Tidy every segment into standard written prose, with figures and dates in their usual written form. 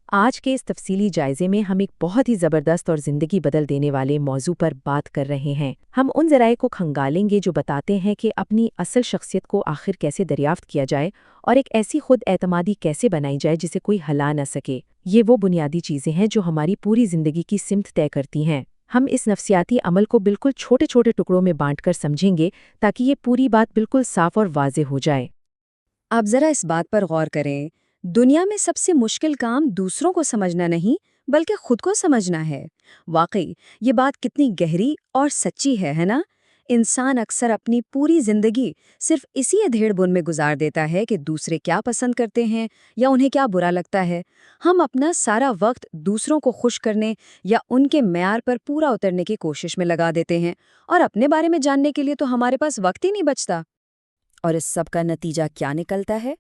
آج کے اس تفصیلی جائزے میں ہم ایک بہت ہی زبردست اور زندگی بدل دینے والے موضوع پر بات کر رہے ہیں۔ ہم ان ذرائع کو کھنگالیں گے جو بتاتے ہیں کہ اپنی اصل شخصیت کو آخر کیسے دریافت کیا جائے اور ایک ایسی خود اعتمادی کیسے بنائی جائے جسے کوئی ہلا نہ سکے۔ یہ وہ بنیادی چیزیں ہیں جو ہماری پوری زندگی کی سمت طے کرتی ہیں۔ ہم اس نفسیاتی عمل کو بالکل چھوٹے چھوٹے ٹکڑوں میں بانٹ کر سمجھیں گے تاکہ یہ پوری بات بالکل صاف اور واضح ہو جائے۔ آپ ذرا اس بات پر غور کریں، دنیا میں سب سے مشکل کام دوسروں کو سمجھنا نہیں بلکہ خود کو سمجھنا ہے۔ واقعی یہ بات کتنی گہری اور سچی ہے نا؟ انسان اکثر اپنی پوری زندگی صرف اسی ادھیڑ بن میں گزار دیتا ہے کہ دوسرے کیا پسند کرتے ہیں یا انہیں کیا برا لگتا ہے۔ ہم اپنا سارا وقت دوسروں کو خوش کرنے یا ان کے معیار پر پورا اترنے کی کوشش میں لگا دیتے ہیں، اور اپنے بارے میں جاننے کے لیے تو ہمارے پاس وقت ہی نہیں بچتا۔ اور اس سب کا نتیجہ کیا نکلتا ہے؟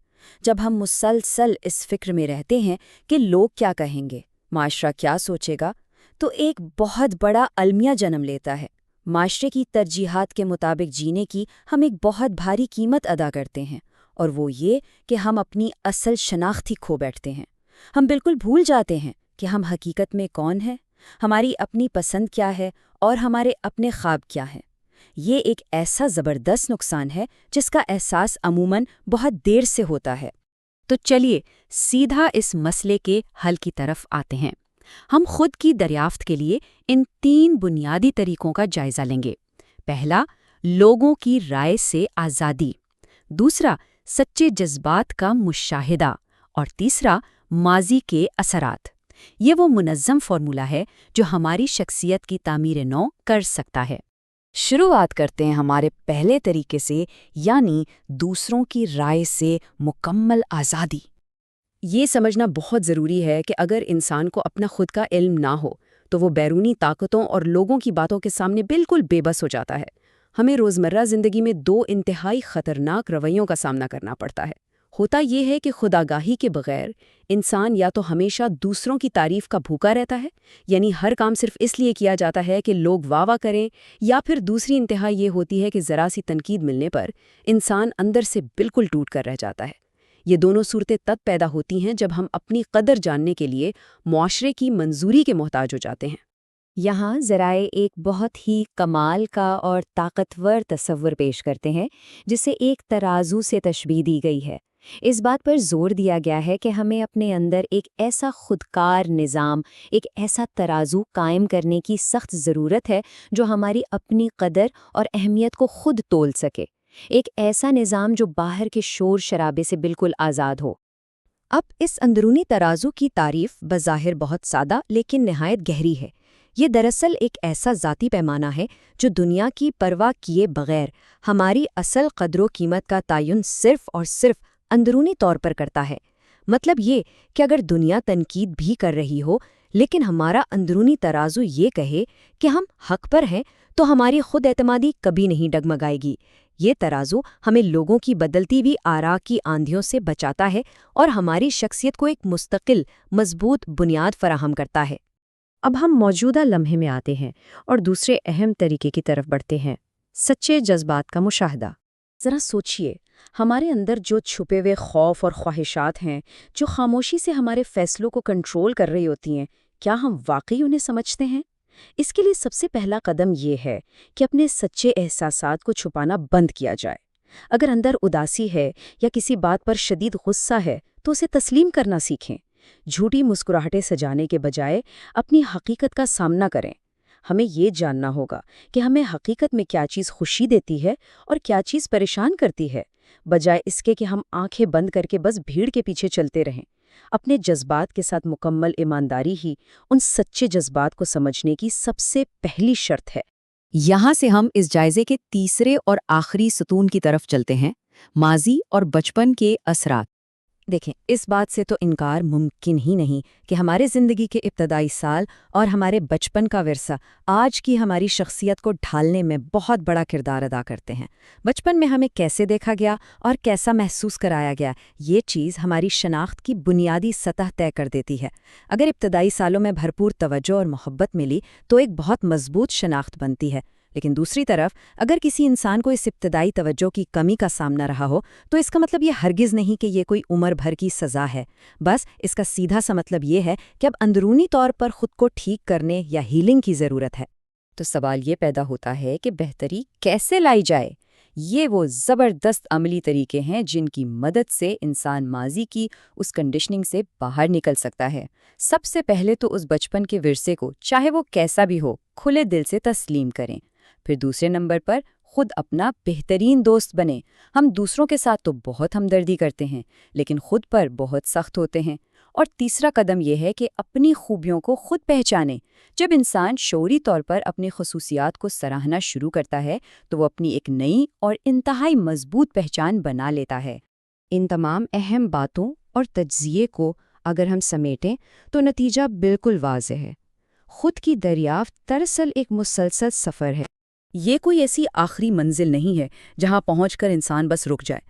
جب ہم مسلسل اس فکر میں رہتے ہیں کہ لوگ کیا کہیں گے، معاشرہ کیا سوچے گا، تو ایک بہت بڑا المیہ جنم لیتا ہے۔ معاشرے کی ترجیحات کے مطابق جینے کی ہم ایک بہت بھاری قیمت ادا کرتے ہیں، اور وہ یہ کہ ہم اپنی اصل شناخت ہی کھو بیٹھتے ہیں۔ ہم بالکل بھول جاتے ہیں کہ ہم حقیقت میں کون ہیں، ہماری اپنی پسند کیا ہے اور ہمارے اپنے خواب کیا ہیں۔ یہ ایک ایسا زبردست نقصان ہے جس کا احساس عموماً بہت دیر سے ہوتا ہے۔ تو چلیے سیدھا اس مسئلے کے حل کی طرف آتے ہیں۔ ہم خود کی دریافت کے لیے ان 3 بنیادی طریقوں کا جائزہ لیں گے۔ پہلا، لوگوں کی رائے سے آزادی۔ دوسرا، سچے جذبات کا مشاہدہ۔ اور تیسرا، ماضی کے اثرات۔ یہ وہ منظم فارمولہ ہے جو ہماری شخصیت کی تعمیر نو کر سکتا ہے۔ شروعات کرتے ہیں ہمارے پہلے طریقے سے، یعنی دوسروں کی رائے سے مکمل آزادی۔ یہ سمجھنا بہت ضروری ہے کہ اگر انسان کو اپنا خود کا علم نہ ہو تو وہ بیرونی طاقتوں اور لوگوں کی باتوں کے سامنے بالکل بے بس ہو جاتا ہے۔ ہمیں روزمرہ زندگی میں 2 انتہائی خطرناک رویوں کا سامنا کرنا پڑتا ہے۔ ہوتا یہ ہے کہ خودآگاہی کے بغیر انسان یا تو ہمیشہ دوسروں کی تعریف کا بھوکا رہتا ہے، یعنی ہر کام صرف اس لیے کیا جاتا ہے کہ لوگ واہ واہ کریں، یا پھر دوسری انتہا یہ ہوتی ہے کہ ذرا سی تنقید ملنے پر انسان اندر سے بالکل ٹوٹ کر رہ جاتا ہے۔ یہ دونوں صورتیں تب پیدا ہوتی ہیں جب ہم اپنی قدر جاننے کے لیے معاشرے کی منظوری کے محتاج ہو جاتے ہیں۔ یہاں ذرائع ایک بہت ہی کمال کا اور طاقتور تصور پیش کرتے ہیں جسے ایک ترازو سے تشبیہ دی گئی ہے۔ اس بات پر زور دیا گیا ہے کہ ہمیں اپنے اندر ایک ایسا خودکار نظام، ایک ایسا ترازو قائم کرنے کی سخت ضرورت ہے جو ہماری اپنی قدر اور اہمیت کو خود تول سکے، ایک ایسا نظام جو باہر کے شور شرابے سے بالکل آزاد ہو۔ اب اس اندرونی ترازو کی تعریف بظاہر بہت سادہ لیکن نہایت گہری ہے۔ یہ دراصل ایک ایسا ذاتی پیمانہ ہے جو دنیا کی پرواہ کیے بغیر ہماری اصل قدر و قیمت کا تعین صرف اور صرف اندرونی طور پر کرتا ہے۔ مطلب یہ کہ اگر دنیا تنقید بھی کر رہی ہو لیکن ہمارا اندرونی ترازو یہ کہے کہ ہم حق پر ہیں، تو ہماری خود اعتمادی کبھی نہیں ڈگمگائے گی۔ یہ ترازو ہمیں لوگوں کی بدلتی ہوئی آراء کی آندھیوں سے بچاتا ہے اور ہماری شخصیت کو ایک مستقل، مضبوط بنیاد فراہم کرتا ہے۔ اب ہم موجودہ لمحے میں آتے ہیں اور دوسرے اہم طریقے کی طرف بڑھتے ہیں، سچے جذبات کا مشاہدہ۔ ذرا سوچئے، ہمارے اندر جو چھپے ہوئے خوف اور خواہشات ہیں، جو خاموشی سے ہمارے فیصلوں کو کنٹرول کر رہی ہوتی ہیں، کیا ہم واقعی انہیں سمجھتے ہیں؟ اس کے لیے سب سے پہلا قدم یہ ہے کہ اپنے سچے احساسات کو چھپانا بند کیا جائے۔ اگر اندر اداسی ہے یا کسی بات پر شدید غصہ ہے تو اسے تسلیم کرنا سیکھیں۔ جھوٹی مسکراہٹیں سجانے کے بجائے اپنی حقیقت کا سامنا کریں۔ ہمیں یہ جاننا ہوگا کہ ہمیں حقیقت میں کیا چیز خوشی دیتی ہے اور کیا چیز پریشان کرتی ہے، بجائے اس کے کہ ہم آنکھیں بند کر کے بس بھیڑ کے پیچھے چلتے رہیں۔ اپنے جذبات کے ساتھ مکمل ایمانداری ہی ان سچے جذبات کو سمجھنے کی سب سے پہلی شرط ہے۔ یہاں سے ہم اس جائزے کے تیسرے اور آخری ستون کی طرف چلتے ہیں، ماضی اور بچپن کے اثرات۔ دیکھیں، اس بات سے تو انکار ممکن ہی نہیں کہ ہمارے زندگی کے ابتدائی سال اور ہمارے بچپن کا ورثہ آج کی ہماری شخصیت کو ڈھالنے میں بہت بڑا کردار ادا کرتے ہیں۔ بچپن میں ہمیں کیسے دیکھا گیا اور کیسا محسوس کرایا گیا، یہ چیز ہماری شناخت کی بنیادی سطح طے کر دیتی ہے۔ اگر ابتدائی سالوں میں بھرپور توجہ اور محبت ملی تو ایک بہت مضبوط شناخت بنتی ہے، لیکن دوسری طرف اگر کسی انسان کو اس ابتدائی توجہ کی کمی کا سامنا رہا ہو تو اس کا مطلب یہ ہرگز نہیں کہ یہ کوئی عمر بھر کی سزا ہے، بس اس کا سیدھا سا مطلب یہ ہے کہ اب اندرونی طور پر خود کو ٹھیک کرنے یا ہیلنگ کی ضرورت ہے۔ تو سوال یہ پیدا ہوتا ہے کہ بہتری کیسے لائی جائے؟ یہ وہ زبردست عملی طریقے ہیں جن کی مدد سے انسان ماضی کی اس کنڈیشننگ سے باہر نکل سکتا ہے۔ سب سے پہلے تو اس بچپن کے ورثے کو، چاہے وہ کیسا بھی ہو، کھلے دل سے تسلیم کریں۔ پھر دوسرے نمبر پر خود اپنا بہترین دوست بنیں۔ ہم دوسروں کے ساتھ تو بہت ہمدردی کرتے ہیں، لیکن خود پر بہت سخت ہوتے ہیں۔ اور تیسرا قدم یہ ہے کہ اپنی خوبیوں کو خود پہچانیں۔ جب انسان شعوری طور پر اپنی خصوصیات کو سراہنا شروع کرتا ہے تو وہ اپنی ایک نئی اور انتہائی مضبوط پہچان بنا لیتا ہے۔ ان تمام اہم باتوں اور تجزیے کو اگر ہم سمیٹیں تو نتیجہ بالکل واضح ہے۔ خود کی دریافت دراصل ایک مسلسل سفر ہے۔ یہ کوئی ایسی آخری منزل نہیں ہے جہاں پہنچ کر انسان بس رک جائے،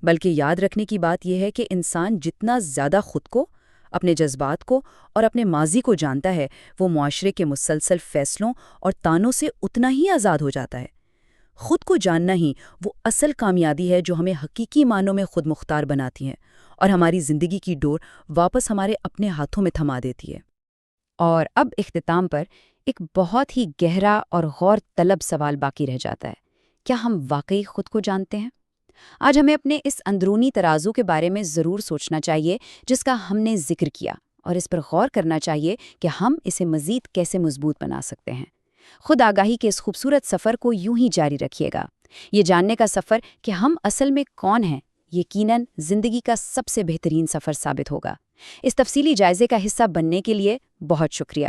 بلکہ یاد رکھنے کی بات یہ ہے کہ انسان جتنا زیادہ خود کو، اپنے جذبات کو اور اپنے ماضی کو جانتا ہے، وہ معاشرے کے مسلسل فیصلوں اور تانوں سے اتنا ہی آزاد ہو جاتا ہے۔ خود کو جاننا ہی وہ اصل کامیابی ہے جو ہمیں حقیقی معنوں میں خود مختار بناتی ہے اور ہماری زندگی کی ڈور واپس ہمارے اپنے ہاتھوں میں تھما دیتی ہے۔ اور اب اختتام پر ایک بہت ہی گہرا اور غور طلب سوال باقی رہ جاتا ہے، کیا ہم واقعی خود کو جانتے ہیں؟ آج ہمیں اپنے اس اندرونی ترازو کے بارے میں ضرور سوچنا چاہیے جس کا ہم نے ذکر کیا، اور اس پر غور کرنا چاہیے کہ ہم اسے مزید کیسے مضبوط بنا سکتے ہیں۔ خود آگاہی کے اس خوبصورت سفر کو یوں ہی جاری رکھیے گا۔ یہ جاننے کا سفر کہ ہم اصل میں کون ہیں، یقیناً زندگی کا سب سے بہترین سفر ثابت ہوگا۔ اس تفصیلی جائزے کا حصہ بننے کے لیے بہت شکریہ۔